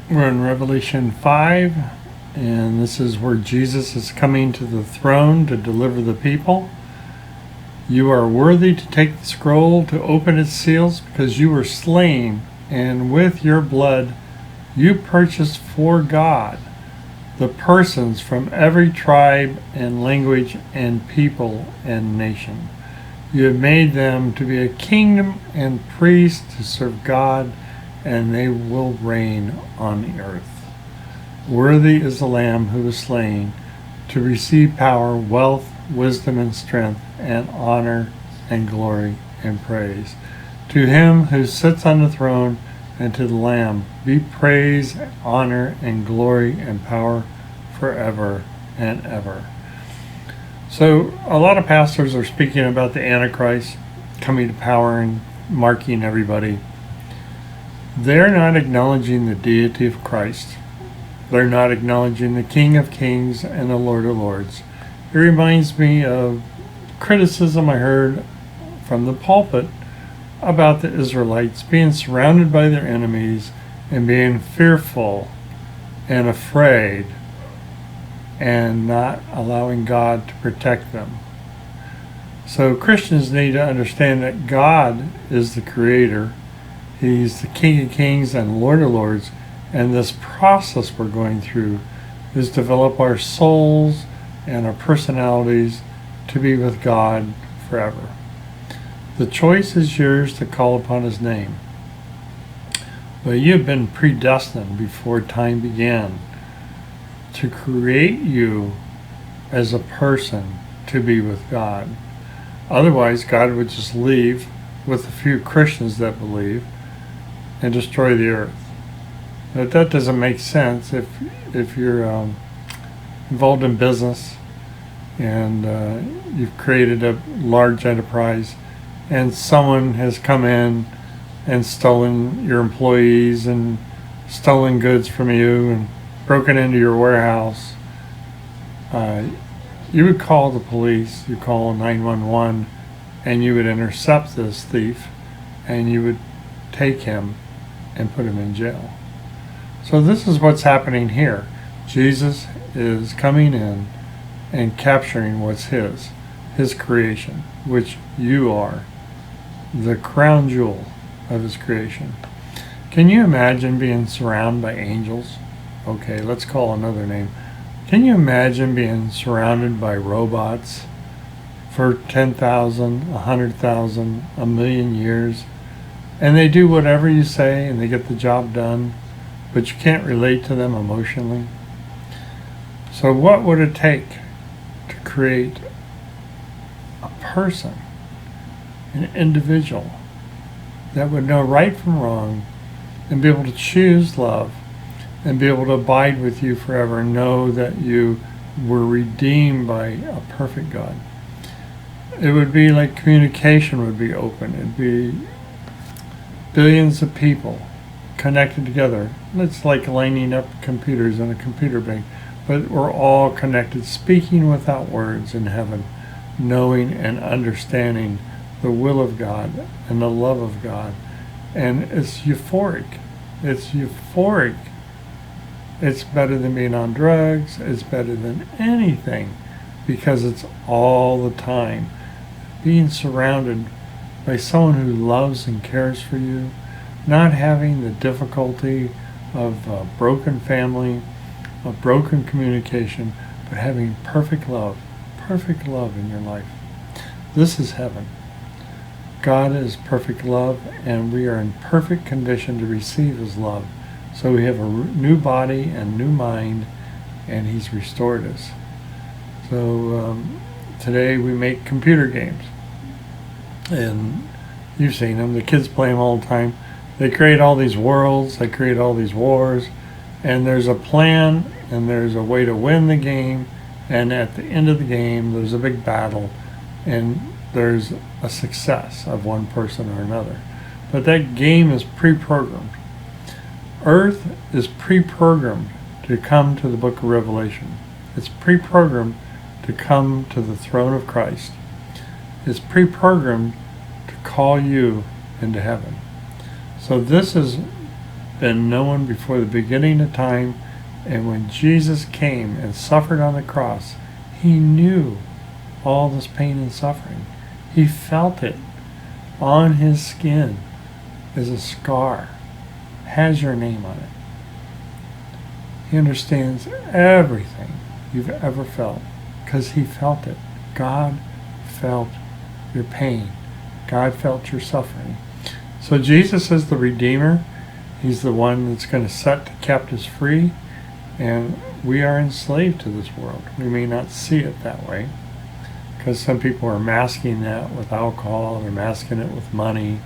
We're in Revelation 5, and this is where Jesus is coming to the throne to deliver the people. You are worthy to take the scroll, to open its seals, because you were slain, and with your blood you purchased for God the persons from every tribe and language and people and nation. You have made them to be a kingdom and priests to serve God, and they will reign on the earth. Worthy is the Lamb who was slain to receive power, wealth, wisdom, and strength, and honor, and glory, and praise. To him who sits on the throne and to the Lamb be praise, honor, and glory, and power forever and ever. So a lot of pastors are speaking about the Antichrist coming to power and marking everybody. They're not acknowledging the deity of Christ. They're not acknowledging the King of Kings and the Lord of Lords. It reminds me of criticism I heard from the pulpit about the Israelites being surrounded by their enemies and being fearful and afraid and not allowing God to protect them. So Christians need to understand that God is the Creator. He's the King of Kings and Lord of Lords, and this process we're going through is develop our souls and our personalities to be with God forever. The choice is yours to call upon His name. But you've been predestined before time began to create you as a person to be with God. Otherwise, God would just leave with a few Christians that believe and destroy the earth. But that doesn't make sense if you're involved in business and you've created a large enterprise and someone has come in and stolen your employees and stolen goods from you and broken into your warehouse. You would call the police, you call 911, and you would intercept this thief and you would take him and put him in jail. So this is what's happening here. Jesus is coming in and capturing what's his creation, which you are, the crown jewel of his creation. Can you imagine being surrounded by angels? Okay, let's call another name. Can you imagine being surrounded by robots for 10,000, 100,000, a million years? And they do whatever you say and they get the job done, but you can't relate to them emotionally. So what would it take to create a person, an individual, that would know right from wrong and be able to choose love and be able to abide with you forever and know that you were redeemed by a perfect God? It would be like communication would be open. It'd be billions of people connected together. It's like lining up computers in a computer bank, but we're all connected, speaking without words in heaven, knowing and understanding the will of God and the love of God. And it's euphoric. It's euphoric. It's better than being on drugs. It's better than anything because it's all the time. Being surrounded by someone who loves and cares for you, not having the difficulty of a broken family, of broken communication, but having perfect love in your life. This is heaven. God is perfect love, and we are in perfect condition to receive His love. So we have a new body and new mind, and He's restored us. So today we make computer games, and you've seen them. The kids play them all the time. They create all these worlds, they create all these wars, and there's a plan and there's a way to win the game, and at the end of the game there's a big battle and there's a success of one person or another. But that game is pre-programmed. Earth is pre-programmed to come to the book of Revelation. It's pre-programmed to come to the throne of Christ. It's pre-programmed to call you into heaven. So this is been known before the beginning of time. And when Jesus came and suffered on the cross, he knew all this pain and suffering. He felt it on his skin as a scar, has your name on it. He understands everything you've ever felt because he felt it. God felt your pain. God felt your suffering. So Jesus is the Redeemer. He's the one that's going to set the captives free. And we are enslaved to this world. We may not see it that way because some people are masking that with alcohol. They're masking it with money.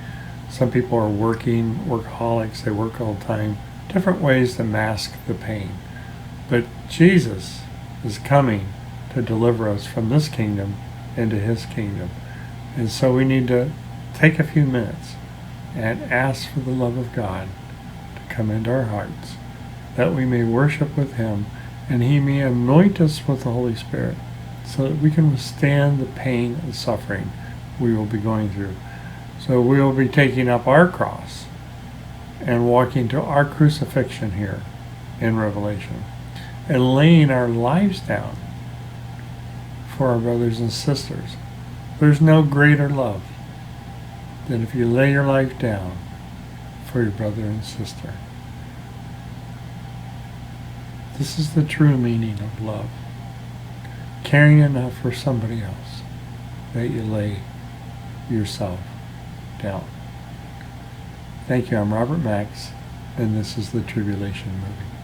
Some people are workaholics. They work all the time. Different ways to mask the pain. But Jesus is coming to deliver us from this kingdom into his kingdom. And so we need to take a few minutes and ask for the love of God to come into our hearts, that we may worship with him and he may anoint us with the Holy Spirit so that we can withstand the pain and suffering we will be going through. So we will be taking up our cross and walking to our crucifixion here in Revelation and laying our lives down for our brothers and sisters. There's no greater love than if you lay your life down for your brother and sister. This is the true meaning of love. Caring enough for somebody else that you lay yourself down. Thank you. I'm Robert Max, and this is the Tribulation Movie.